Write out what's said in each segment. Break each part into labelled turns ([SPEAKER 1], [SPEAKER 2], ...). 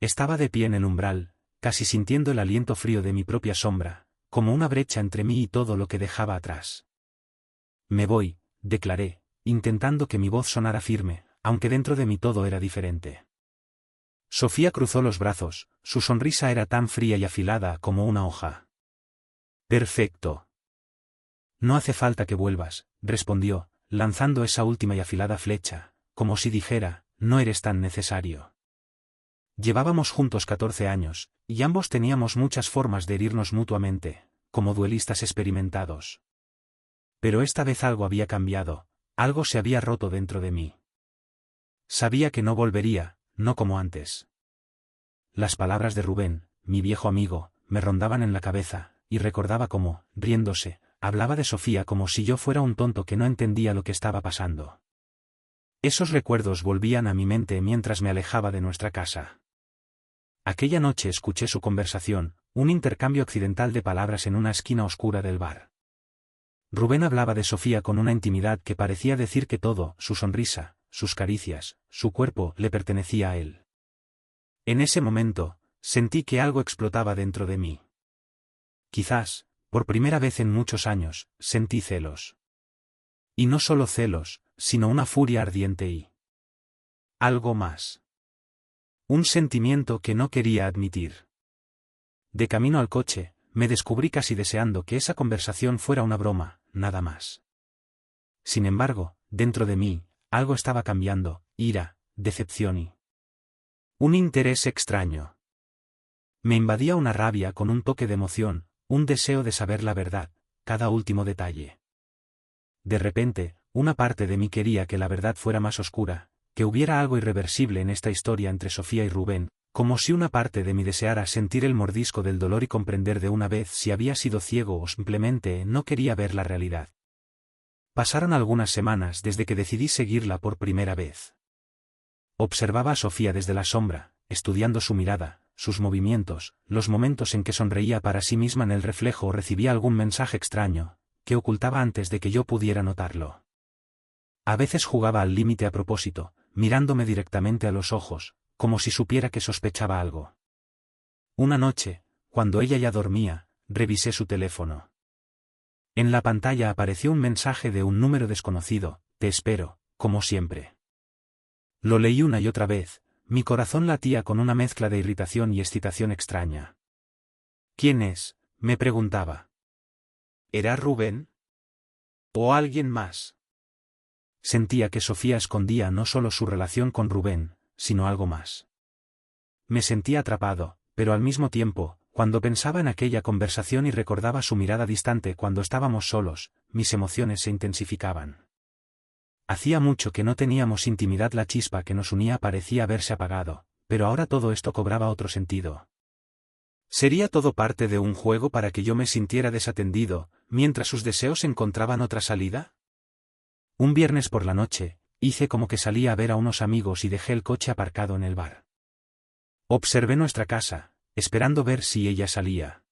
[SPEAKER 1] Estaba de pie en el umbral, casi sintiendo el aliento frío de mi propia sombra, como una brecha entre mí y todo lo que dejaba atrás. Me voy, declaré, intentando que mi voz sonara firme, aunque dentro de mí todo era diferente. Sofía cruzó los brazos, su sonrisa era tan fría y afilada como una hoja. Perfecto. No hace falta que vuelvas, respondió, lanzando esa última y afilada flecha, como si dijera, no eres tan necesario. Llevábamos juntos 14 años, y ambos teníamos muchas formas de herirnos mutuamente, como duelistas experimentados. Pero esta vez algo había cambiado, algo se había roto dentro de mí. Sabía que no volvería, no como antes. Las palabras de Rubén, mi viejo amigo, me rondaban en la cabeza, y recordaba cómo, riéndose, hablaba de Sofía como si yo fuera un tonto que no entendía lo que estaba pasando. Esos recuerdos volvían a mi mente mientras me alejaba de nuestra casa. Aquella noche escuché su conversación, un intercambio accidental de palabras en una esquina oscura del bar. Rubén hablaba de Sofía con una intimidad que parecía decir que todo, su sonrisa, sus caricias, su cuerpo, le pertenecía a él. En ese momento, sentí que algo explotaba dentro de mí. Quizás, por primera vez en muchos años, sentí celos. Y no solo celos, sino una furia ardiente y algo más. Un sentimiento que no quería admitir. De camino al coche, me descubrí casi deseando que esa conversación fuera una broma, nada más. Sin embargo, dentro de mí, algo estaba cambiando, ira, decepción y un interés extraño. Me invadía una rabia con un toque de emoción, un deseo de saber la verdad, cada último detalle. De repente, una parte de mí quería que la verdad fuera más oscura, que hubiera algo irreversible en esta historia entre Sofía y Rubén, como si una parte de mí deseara sentir el mordisco del dolor y comprender de una vez si había sido ciego o simplemente no quería ver la realidad. Pasaron algunas semanas desde que decidí seguirla por primera vez. Observaba a Sofía desde la sombra, estudiando su mirada, sus movimientos, los momentos en que sonreía para sí misma en el reflejo o recibía algún mensaje extraño, que ocultaba antes de que yo pudiera notarlo. A veces jugaba al límite a propósito, mirándome directamente a los ojos, como si supiera que sospechaba algo. Una noche, cuando ella ya dormía, revisé su teléfono. En la pantalla apareció un mensaje de un número desconocido: te espero, como siempre. Lo leí una y otra vez, mi corazón latía con una mezcla de irritación y excitación extraña. ¿Quién es?, me preguntaba. ¿Era Rubén? ¿O alguien más? Sentía que Sofía escondía no solo su relación con Rubén, sino algo más. Me sentía atrapado, pero al mismo tiempo, cuando pensaba en aquella conversación y recordaba su mirada distante cuando estábamos solos, mis emociones se intensificaban. Hacía mucho que no teníamos intimidad, la chispa que nos unía parecía haberse apagado, pero ahora todo esto cobraba otro sentido. ¿Sería todo parte de un juego para que yo me sintiera desatendido, mientras sus deseos encontraban otra salida? Un viernes por la noche, hice como que salía a ver a unos amigos y dejé el coche aparcado en el bar. Observé nuestra casa, esperando ver si ella salía.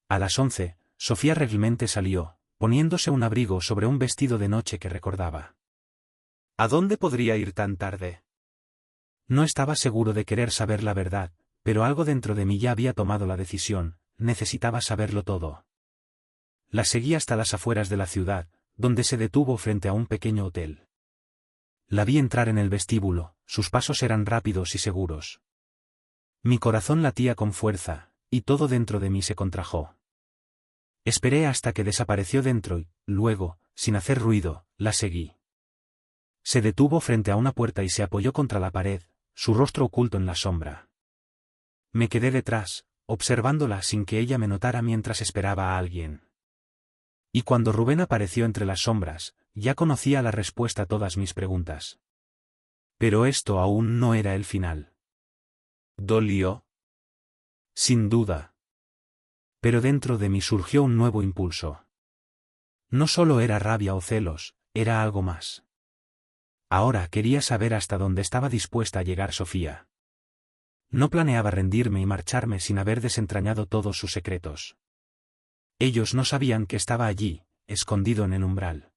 [SPEAKER 1] A las 11, Sofía realmente salió, poniéndose un abrigo sobre un vestido de noche que recordaba. ¿A dónde podría ir tan tarde? No estaba seguro de querer saber la verdad, pero algo dentro de mí ya había tomado la decisión, necesitaba saberlo todo. La seguí hasta las afueras de la ciudad, donde se detuvo frente a un pequeño hotel. La vi entrar en el vestíbulo, sus pasos eran rápidos y seguros. Mi corazón latía con fuerza, y todo dentro de mí se contrajo. Esperé hasta que desapareció dentro y, luego, sin hacer ruido, la seguí. Se detuvo frente a una puerta y se apoyó contra la pared, su rostro oculto en la sombra. Me quedé detrás, observándola sin que ella me notara mientras esperaba a alguien. Y cuando Rubén apareció entre las sombras, ya conocía la respuesta a todas mis preguntas. Pero esto aún no era el final. ¿Dolió? Sin duda. Pero dentro de mí surgió un nuevo impulso. No solo era rabia o celos, era algo más. Ahora quería saber hasta dónde estaba dispuesta a llegar Sofía. No planeaba rendirme y marcharme sin haber desentrañado todos sus secretos. Ellos no sabían que estaba allí, escondido en el umbral.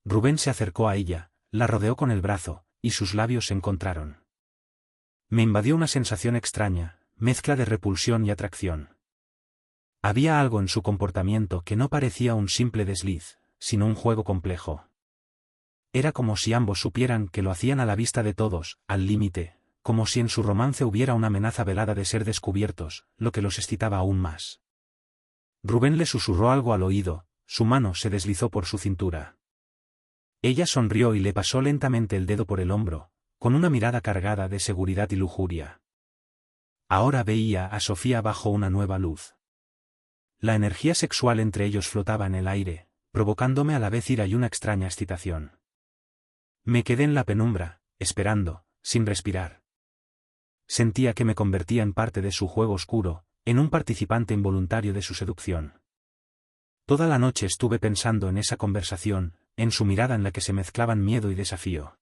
[SPEAKER 1] Rubén se acercó a ella, la rodeó con el brazo, y sus labios se encontraron. Me invadió una sensación extraña, mezcla de repulsión y atracción. Había algo en su comportamiento que no parecía un simple desliz, sino un juego complejo. Era como si ambos supieran que lo hacían a la vista de todos, al límite, como si en su romance hubiera una amenaza velada de ser descubiertos, lo que los excitaba aún más. Rubén le susurró algo al oído, su mano se deslizó por su cintura. Ella sonrió y le pasó lentamente el dedo por el hombro, con una mirada cargada de seguridad y lujuria. Ahora veía a Sofía bajo una nueva luz. La energía sexual entre ellos flotaba en el aire, provocándome a la vez ira y una extraña excitación. Me quedé en la penumbra, esperando, sin respirar. Sentía que me convertía en parte de su juego oscuro, en un participante involuntario de su seducción. Toda la noche estuve pensando en esa conversación, en su mirada en la que se mezclaban miedo y desafío.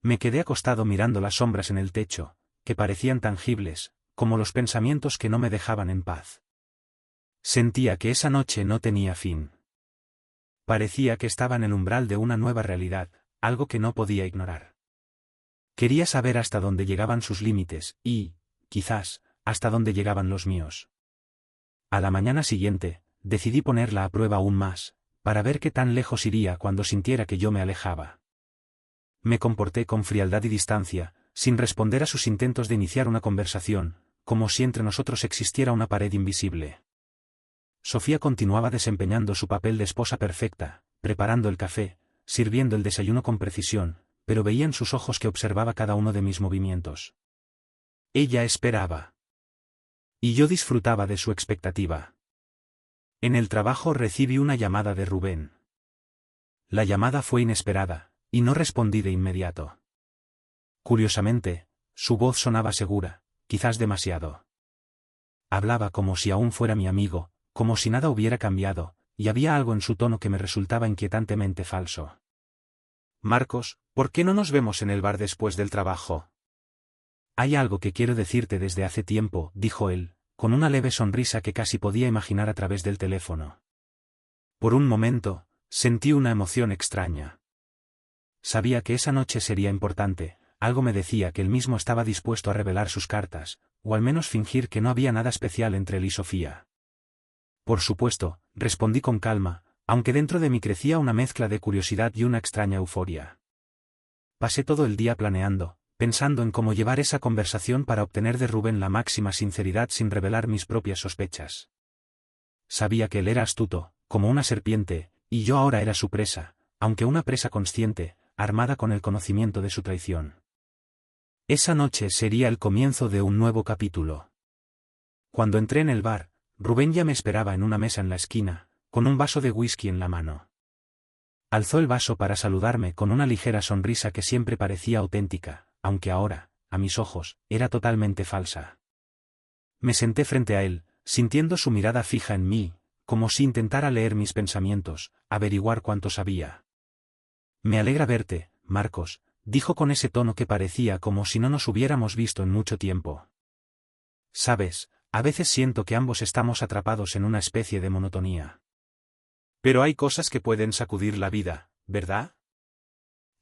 [SPEAKER 1] Me quedé acostado mirando las sombras en el techo, que parecían tangibles, como los pensamientos que no me dejaban en paz. Sentía que esa noche no tenía fin. Parecía que estaba en el umbral de una nueva realidad, algo que no podía ignorar. Quería saber hasta dónde llegaban sus límites, y, quizás, hasta dónde llegaban los míos. A la mañana siguiente, decidí ponerla a prueba aún más, para ver qué tan lejos iría cuando sintiera que yo me alejaba. Me comporté con frialdad y distancia, sin responder a sus intentos de iniciar una conversación, como si entre nosotros existiera una pared invisible. Sofía continuaba desempeñando su papel de esposa perfecta, preparando el café, sirviendo el desayuno con precisión, pero veía en sus ojos que observaba cada uno de mis movimientos. Ella esperaba. Y yo disfrutaba de su expectativa. En el trabajo recibí una llamada de Rubén. La llamada fue inesperada, y no respondí de inmediato. Curiosamente, su voz sonaba segura, quizás demasiado. Hablaba como si aún fuera mi amigo, como si nada hubiera cambiado, y había algo en su tono que me resultaba inquietantemente falso. Marcos, ¿por qué no nos vemos en el bar después del trabajo? Hay algo que quiero decirte desde hace tiempo, dijo él, con una leve sonrisa que casi podía imaginar a través del teléfono. Por un momento, sentí una emoción extraña. Sabía que esa noche sería importante, algo me decía que él mismo estaba dispuesto a revelar sus cartas, o al menos fingir que no había nada especial entre él y Sofía. Por supuesto, respondí con calma, aunque dentro de mí crecía una mezcla de curiosidad y una extraña euforia. Pasé todo el día planeando, pensando en cómo llevar esa conversación para obtener de Rubén la máxima sinceridad sin revelar mis propias sospechas. Sabía que él era astuto, como una serpiente, y yo ahora era su presa, aunque una presa consciente, armada con el conocimiento de su traición. Esa noche sería el comienzo de un nuevo capítulo. Cuando entré en el bar, Rubén ya me esperaba en una mesa en la esquina, con un vaso de whisky en la mano. Alzó el vaso para saludarme con una ligera sonrisa que siempre parecía auténtica, aunque ahora, a mis ojos, era totalmente falsa. Me senté frente a él, sintiendo su mirada fija en mí, como si intentara leer mis pensamientos, averiguar cuánto sabía. Me alegra verte, Marcos, dijo con ese tono que parecía como si no nos hubiéramos visto en mucho tiempo. Sabes, a veces siento que ambos estamos atrapados en una especie de monotonía. Pero hay cosas que pueden sacudir la vida, ¿verdad?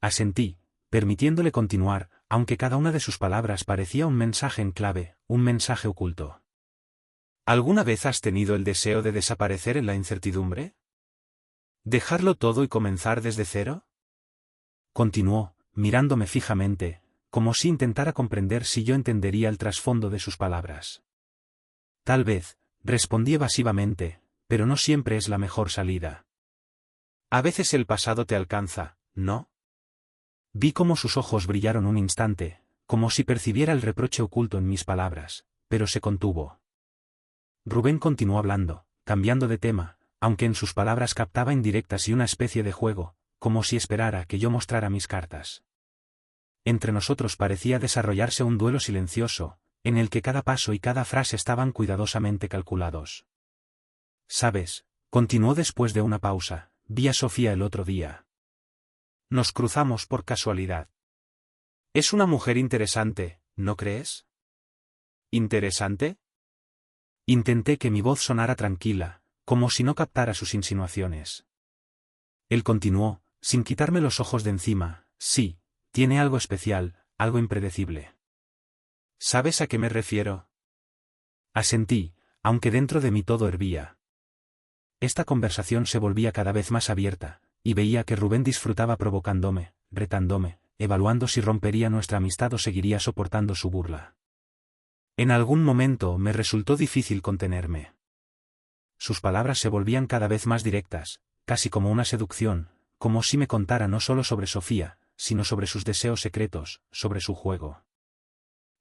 [SPEAKER 1] Asentí, permitiéndole continuar, aunque cada una de sus palabras parecía un mensaje en clave, un mensaje oculto. ¿Alguna vez has tenido el deseo de desaparecer en la incertidumbre? ¿Dejarlo todo y comenzar desde cero? Continuó, mirándome fijamente, como si intentara comprender si yo entendería el trasfondo de sus palabras. Tal vez, respondí evasivamente, pero no siempre es la mejor salida. A veces el pasado te alcanza, ¿no? Vi cómo sus ojos brillaron un instante, como si percibiera el reproche oculto en mis palabras, pero se contuvo. Rubén continuó hablando, cambiando de tema, aunque en sus palabras captaba indirectas y una especie de juego, como si esperara que yo mostrara mis cartas. Entre nosotros parecía desarrollarse un duelo silencioso, en el que cada paso y cada frase estaban cuidadosamente calculados. ¿Sabes? Continuó después de una pausa, vi a Sofía el otro día. Nos cruzamos por casualidad. Es una mujer interesante, ¿no crees? ¿Interesante? Intenté que mi voz sonara tranquila, como si no captara sus insinuaciones. Él continuó, sin quitarme los ojos de encima, sí, tiene algo especial, algo impredecible. ¿Sabes a qué me refiero? Asentí, aunque dentro de mí todo hervía. Esta conversación se volvía cada vez más abierta, y veía que Rubén disfrutaba provocándome, retándome, evaluando si rompería nuestra amistad o seguiría soportando su burla. En algún momento me resultó difícil contenerme. Sus palabras se volvían cada vez más directas, casi como una seducción, como si me contara no solo sobre Sofía, sino sobre sus deseos secretos, sobre su juego.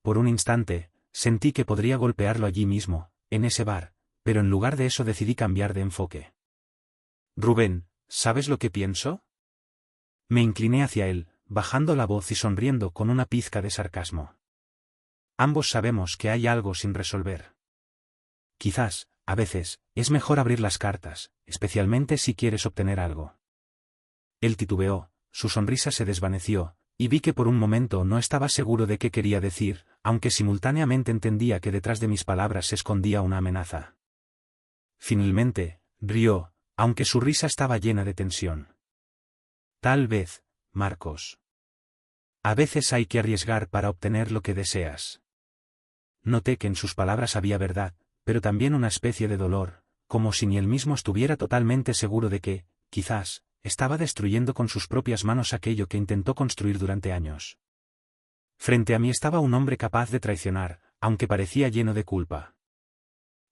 [SPEAKER 1] Por un instante, sentí que podría golpearlo allí mismo, en ese bar, pero en lugar de eso decidí cambiar de enfoque. Rubén, ¿sabes lo que pienso? Me incliné hacia él, bajando la voz y sonriendo con una pizca de sarcasmo. Ambos sabemos que hay algo sin resolver. Quizás, a veces, es mejor abrir las cartas, especialmente si quieres obtener algo. Él titubeó, su sonrisa se desvaneció, y vi que por un momento no estaba seguro de qué quería decir, aunque simultáneamente entendía que detrás de mis palabras se escondía una amenaza. Finalmente, rió, aunque su risa estaba llena de tensión. Tal vez, Marcos. A veces hay que arriesgar para obtener lo que deseas. Noté que en sus palabras había verdad, pero también una especie de dolor, como si ni él mismo estuviera totalmente seguro de que, quizás, estaba destruyendo con sus propias manos aquello que intentó construir durante años. Frente a mí estaba un hombre capaz de traicionar, aunque parecía lleno de culpa.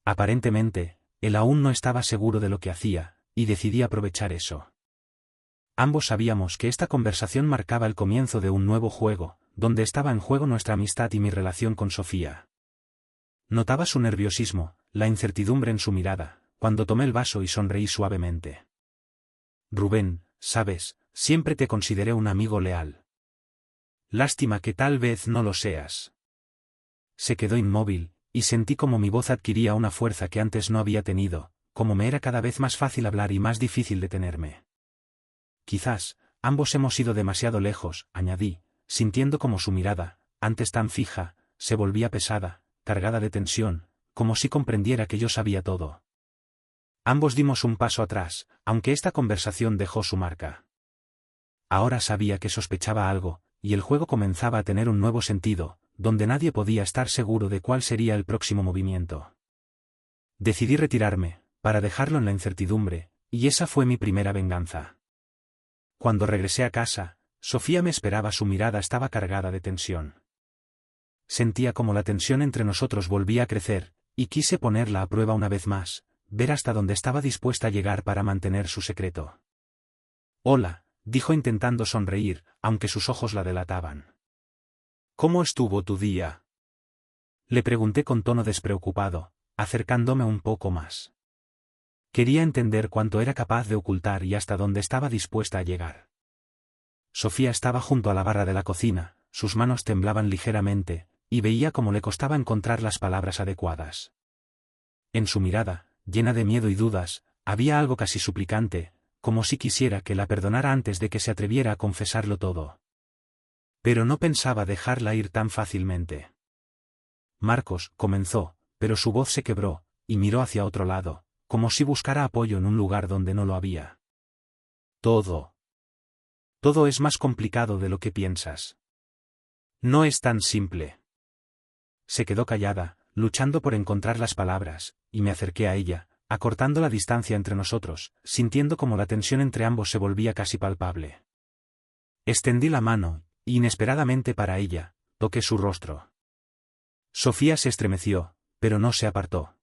[SPEAKER 1] Aparentemente, él aún no estaba seguro de lo que hacía, y decidí aprovechar eso. Ambos sabíamos que esta conversación marcaba el comienzo de un nuevo juego, donde estaba en juego nuestra amistad y mi relación con Sofía. Notaba su nerviosismo, la incertidumbre en su mirada, cuando tomé el vaso y sonreí suavemente. Rubén, sabes, siempre te consideré un amigo leal. Lástima que tal vez no lo seas. Se quedó inmóvil, y sentí como mi voz adquiría una fuerza que antes no había tenido, como me era cada vez más fácil hablar y más difícil detenerme. Quizás, ambos hemos ido demasiado lejos, añadí, sintiendo como su mirada, antes tan fija, se volvía pesada, cargada de tensión, como si comprendiera que yo sabía todo. Ambos dimos un paso atrás, aunque esta conversación dejó su marca. Ahora sabía que sospechaba algo, y el juego comenzaba a tener un nuevo sentido, donde nadie podía estar seguro de cuál sería el próximo movimiento. Decidí retirarme, para dejarlo en la incertidumbre, y esa fue mi primera venganza. Cuando regresé a casa, Sofía me esperaba, su mirada estaba cargada de tensión. Sentía como la tensión entre nosotros volvía a crecer, y quise ponerla a prueba una vez más, ver hasta dónde estaba dispuesta a llegar para mantener su secreto. Hola, dijo intentando sonreír, aunque sus ojos la delataban. ¿Cómo estuvo tu día? Le pregunté con tono despreocupado, acercándome un poco más. Quería entender cuánto era capaz de ocultar y hasta dónde estaba dispuesta a llegar. Sofía estaba junto a la barra de la cocina, sus manos temblaban ligeramente, y veía cómo le costaba encontrar las palabras adecuadas. En su mirada, llena de miedo y dudas, había algo casi suplicante, como si quisiera que la perdonara antes de que se atreviera a confesarlo todo. Pero no pensaba dejarla ir tan fácilmente. Marcos, comenzó, pero su voz se quebró, y miró hacia otro lado, como si buscara apoyo en un lugar donde no lo había. Todo es más complicado de lo que piensas. No es tan simple. Se quedó callada, luchando por encontrar las palabras, y me acerqué a ella, acortando la distancia entre nosotros, sintiendo como la tensión entre ambos se volvía casi palpable. Extendí la mano, y inesperadamente para ella, toqué su rostro. Sofía se estremeció, pero no se apartó.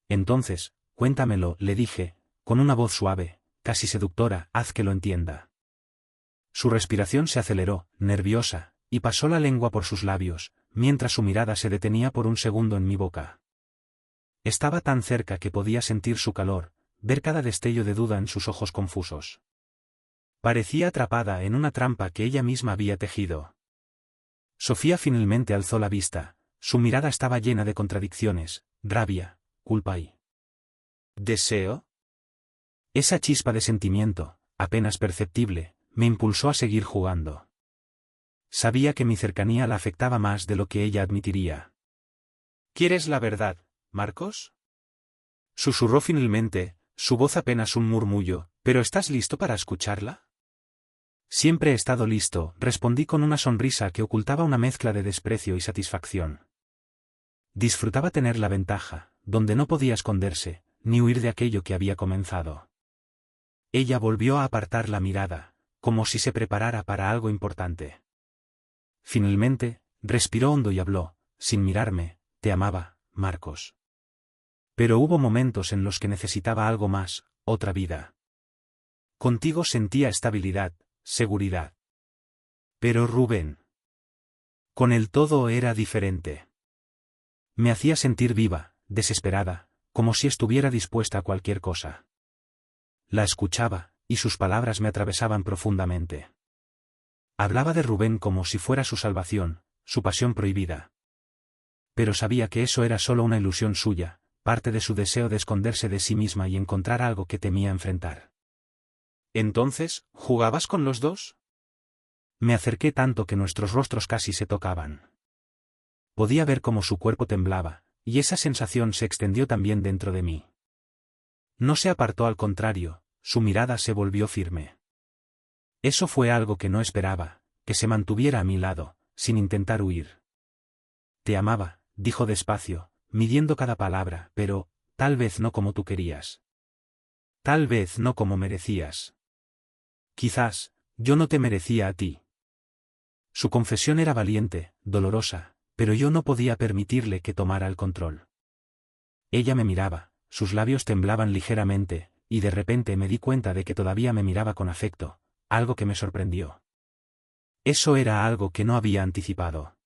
[SPEAKER 1] Entonces, cuéntamelo, le dije, con una voz suave, casi seductora, haz que lo entienda. Su respiración se aceleró, nerviosa, y pasó la lengua por sus labios, mientras su mirada se detenía por un segundo en mi boca. Estaba tan cerca que podía sentir su calor, ver cada destello de duda en sus ojos confusos. Parecía atrapada en una trampa que ella misma había tejido. Sofía finalmente alzó la vista, su mirada estaba llena de contradicciones, rabia, culpa y ¿deseo? Esa chispa de sentimiento, apenas perceptible, me impulsó a seguir jugando. Sabía que mi cercanía la afectaba más de lo que ella admitiría. ¿Quieres la verdad, Marcos? Susurró finalmente, su voz apenas un murmullo, ¿pero estás listo para escucharla? Siempre he estado listo, respondí con una sonrisa que ocultaba una mezcla de desprecio y satisfacción. Disfrutaba tener la ventaja, donde no podía esconderse, ni huir de aquello que había comenzado. Ella volvió a apartar la mirada, como si se preparara para algo importante. Finalmente, respiró hondo y habló, sin mirarme: te amaba, Marcos. Pero hubo momentos en los que necesitaba algo más, otra vida. Contigo sentía estabilidad, seguridad. Pero Rubén. Con él todo era diferente. Me hacía sentir viva, desesperada, como si estuviera dispuesta a cualquier cosa. La escuchaba, y sus palabras me atravesaban profundamente. Hablaba de Rubén como si fuera su salvación, su pasión prohibida. Pero sabía que eso era solo una ilusión suya, parte de su deseo de esconderse de sí misma y encontrar algo que temía enfrentar. ¿Entonces, jugabas con los dos? Me acerqué tanto que nuestros rostros casi se tocaban. Podía ver cómo su cuerpo temblaba, y esa sensación se extendió también dentro de mí. No se apartó, al contrario, su mirada se volvió firme. Eso fue algo que no esperaba, que se mantuviera a mi lado, sin intentar huir. Te amaba, dijo despacio, midiendo cada palabra, pero, tal vez no como tú querías. Tal vez no como merecías. Quizás, yo no te merecía a ti. Su confesión era valiente, dolorosa, pero yo no podía permitirle que tomara el control. Ella me miraba, sus labios temblaban ligeramente, y de repente me di cuenta de que todavía me miraba con afecto, algo que me sorprendió. Eso era algo que no había anticipado.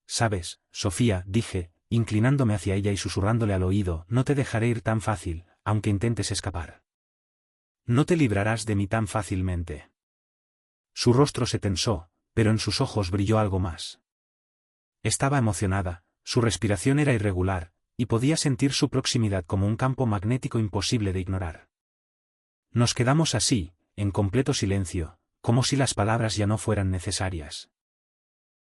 [SPEAKER 1] Sabes, Sofía, dije, inclinándome hacia ella y susurrándole al oído, no te dejaré ir tan fácil, aunque intentes escapar. No te librarás de mí tan fácilmente. Su rostro se tensó, pero en sus ojos brilló algo más. Estaba emocionada, su respiración era irregular, y podía sentir su proximidad como un campo magnético imposible de ignorar. Nos quedamos así, en completo silencio, como si las palabras ya no fueran necesarias.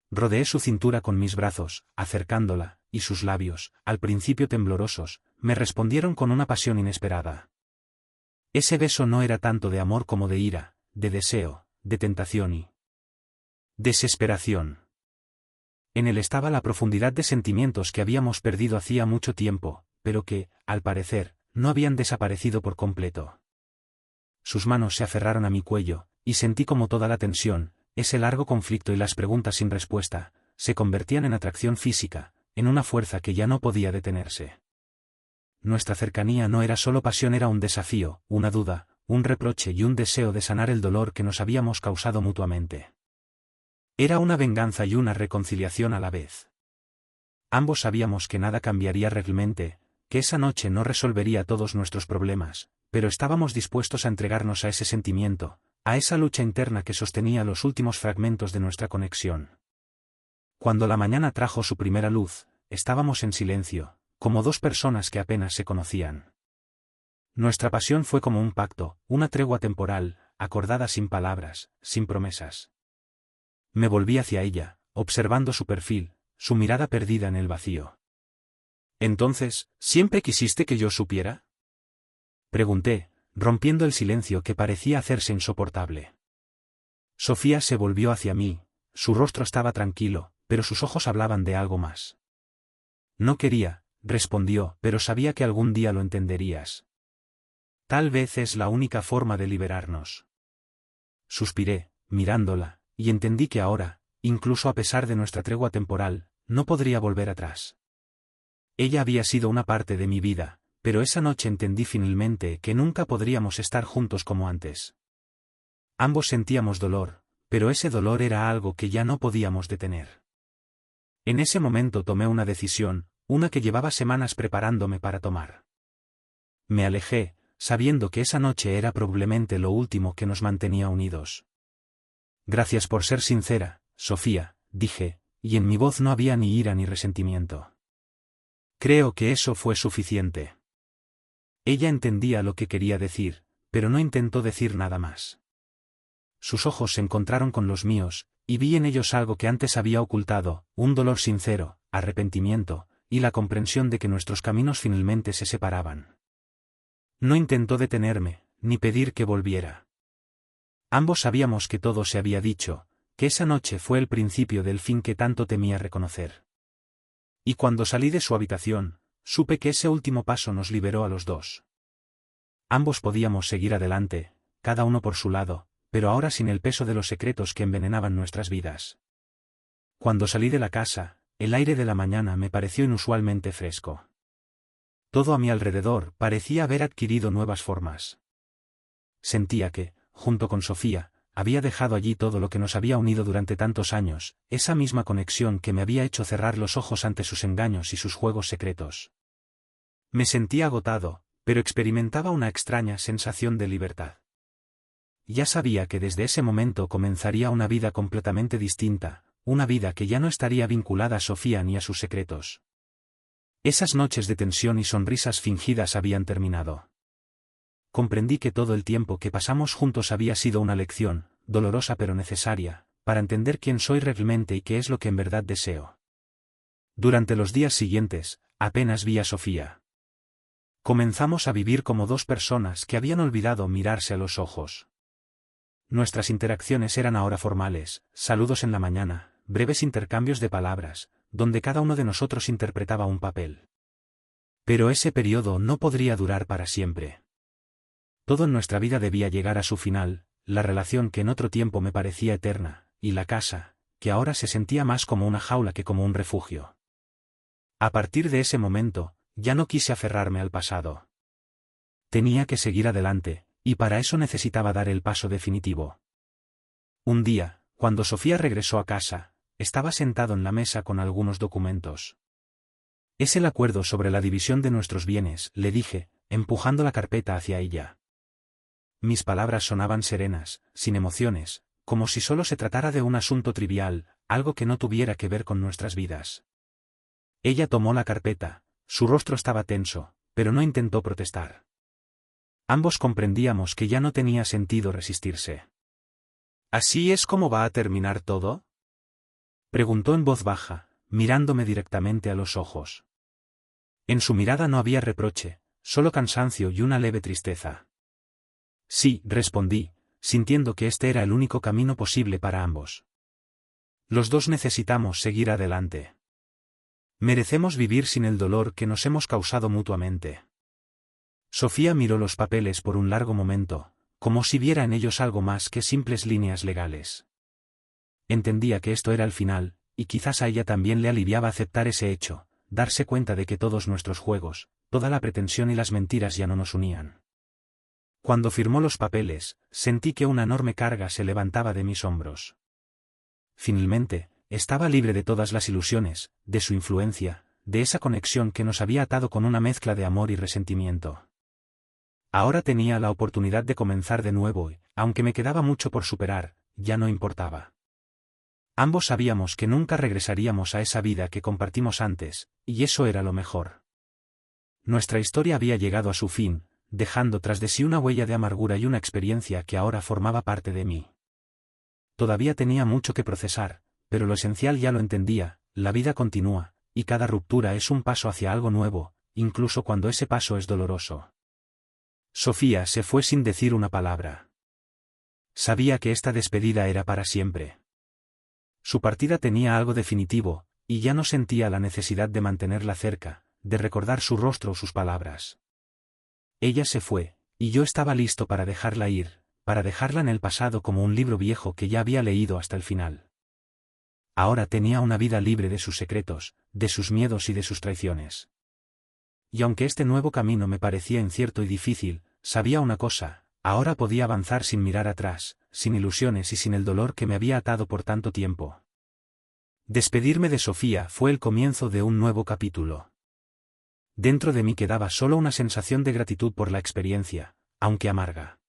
[SPEAKER 1] Rodeé su cintura con mis brazos, acercándola, y sus labios, al principio temblorosos, me respondieron con una pasión inesperada. Ese beso no era tanto de amor como de ira, de deseo, de tentación y desesperación. En él estaba la profundidad de sentimientos que habíamos perdido hacía mucho tiempo, pero que, al parecer, no habían desaparecido por completo. Sus manos se aferraron a mi cuello, y sentí como toda la tensión, ese largo conflicto y las preguntas sin respuesta, se convertían en atracción física, en una fuerza que ya no podía detenerse. Nuestra cercanía no era solo pasión, era un desafío, una duda, un reproche y un deseo de sanar el dolor que nos habíamos causado mutuamente. Era una venganza y una reconciliación a la vez. Ambos sabíamos que nada cambiaría realmente, que esa noche no resolvería todos nuestros problemas, pero estábamos dispuestos a entregarnos a ese sentimiento, a esa lucha interna que sostenía los últimos fragmentos de nuestra conexión. Cuando la mañana trajo su primera luz, estábamos en silencio, como dos personas que apenas se conocían. Nuestra pasión fue como un pacto, una tregua temporal, acordada sin palabras, sin promesas. Me volví hacia ella, observando su perfil, su mirada perdida en el vacío. «¿Entonces, siempre quisiste que yo supiera?», pregunté, rompiendo el silencio que parecía hacerse insoportable. Sofía se volvió hacia mí, su rostro estaba tranquilo, pero sus ojos hablaban de algo más. «No quería», respondió, «pero sabía que algún día lo entenderías. Tal vez es la única forma de liberarnos». Suspiré, mirándola, y entendí que ahora, incluso a pesar de nuestra tregua temporal, no podría volver atrás. Ella había sido una parte de mi vida, pero esa noche entendí finalmente que nunca podríamos estar juntos como antes. Ambos sentíamos dolor, pero ese dolor era algo que ya no podíamos detener. En ese momento tomé una decisión, una que llevaba semanas preparándome para tomar. Me alejé, sabiendo que esa noche era probablemente lo último que nos mantenía unidos. «Gracias por ser sincera, Sofía», dije, y en mi voz no había ni ira ni resentimiento. Creo que eso fue suficiente. Ella entendía lo que quería decir, pero no intentó decir nada más. Sus ojos se encontraron con los míos, y vi en ellos algo que antes había ocultado, un dolor sincero, arrepentimiento, y la comprensión de que nuestros caminos finalmente se separaban. No intentó detenerme, ni pedir que volviera. Ambos sabíamos que todo se había dicho, que esa noche fue el principio del fin que tanto temía reconocer. Y cuando salí de su habitación, supe que ese último paso nos liberó a los dos. Ambos podíamos seguir adelante, cada uno por su lado, pero ahora sin el peso de los secretos que envenenaban nuestras vidas. Cuando salí de la casa, el aire de la mañana me pareció inusualmente fresco. Todo a mi alrededor parecía haber adquirido nuevas formas. Sentía que, junto con Sofía, había dejado allí todo lo que nos había unido durante tantos años, esa misma conexión que me había hecho cerrar los ojos ante sus engaños y sus juegos secretos. Me sentía agotado, pero experimentaba una extraña sensación de libertad. Ya sabía que desde ese momento comenzaría una vida completamente distinta, una vida que ya no estaría vinculada a Sofía ni a sus secretos. Esas noches de tensión y sonrisas fingidas habían terminado. Comprendí que todo el tiempo que pasamos juntos había sido una lección, dolorosa pero necesaria, para entender quién soy realmente y qué es lo que en verdad deseo. Durante los días siguientes, apenas vi a Sofía. Comenzamos a vivir como dos personas que habían olvidado mirarse a los ojos. Nuestras interacciones eran ahora formales, saludos en la mañana, breves intercambios de palabras, donde cada uno de nosotros interpretaba un papel. Pero ese periodo no podría durar para siempre. Todo en nuestra vida debía llegar a su final, la relación que en otro tiempo me parecía eterna, y la casa, que ahora se sentía más como una jaula que como un refugio. A partir de ese momento, ya no quise aferrarme al pasado. Tenía que seguir adelante, y para eso necesitaba dar el paso definitivo. Un día, cuando Sofía regresó a casa, estaba sentado en la mesa con algunos documentos. Es el acuerdo sobre la división de nuestros bienes, le dije, empujando la carpeta hacia ella. Mis palabras sonaban serenas, sin emociones, como si solo se tratara de un asunto trivial, algo que no tuviera que ver con nuestras vidas. Ella tomó la carpeta, su rostro estaba tenso, pero no intentó protestar. Ambos comprendíamos que ya no tenía sentido resistirse. ¿Así es como va a terminar todo?, preguntó en voz baja, mirándome directamente a los ojos. En su mirada no había reproche, solo cansancio y una leve tristeza. Sí, respondí, sintiendo que este era el único camino posible para ambos. Los dos necesitamos seguir adelante. Merecemos vivir sin el dolor que nos hemos causado mutuamente. Sofía miró los papeles por un largo momento, como si viera en ellos algo más que simples líneas legales. Entendía que esto era el final, y quizás a ella también le aliviaba aceptar ese hecho, darse cuenta de que todos nuestros juegos, toda la pretensión y las mentiras ya no nos unían. Cuando firmó los papeles, sentí que una enorme carga se levantaba de mis hombros. Finalmente, estaba libre de todas las ilusiones, de su influencia, de esa conexión que nos había atado con una mezcla de amor y resentimiento. Ahora tenía la oportunidad de comenzar de nuevo y, aunque me quedaba mucho por superar, ya no importaba. Ambos sabíamos que nunca regresaríamos a esa vida que compartimos antes, y eso era lo mejor. Nuestra historia había llegado a su fin, dejando tras de sí una huella de amargura y una experiencia que ahora formaba parte de mí. Todavía tenía mucho que procesar, pero lo esencial ya lo entendía, la vida continúa, y cada ruptura es un paso hacia algo nuevo, incluso cuando ese paso es doloroso. Sofía se fue sin decir una palabra. Sabía que esta despedida era para siempre. Su partida tenía algo definitivo, y ya no sentía la necesidad de mantenerla cerca, de recordar su rostro o sus palabras. Ella se fue, y yo estaba listo para dejarla ir, para dejarla en el pasado como un libro viejo que ya había leído hasta el final. Ahora tenía una vida libre de sus secretos, de sus miedos y de sus traiciones. Y aunque este nuevo camino me parecía incierto y difícil, sabía una cosa, ahora podía avanzar sin mirar atrás, sin ilusiones y sin el dolor que me había atado por tanto tiempo. Despedirme de Sofía fue el comienzo de un nuevo capítulo. Dentro de mí quedaba solo una sensación de gratitud por la experiencia, aunque amarga.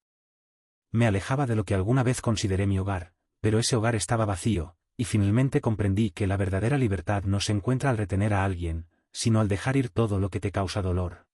[SPEAKER 1] Me alejaba de lo que alguna vez consideré mi hogar, pero ese hogar estaba vacío, y finalmente comprendí que la verdadera libertad no se encuentra al retener a alguien, sino al dejar ir todo lo que te causa dolor.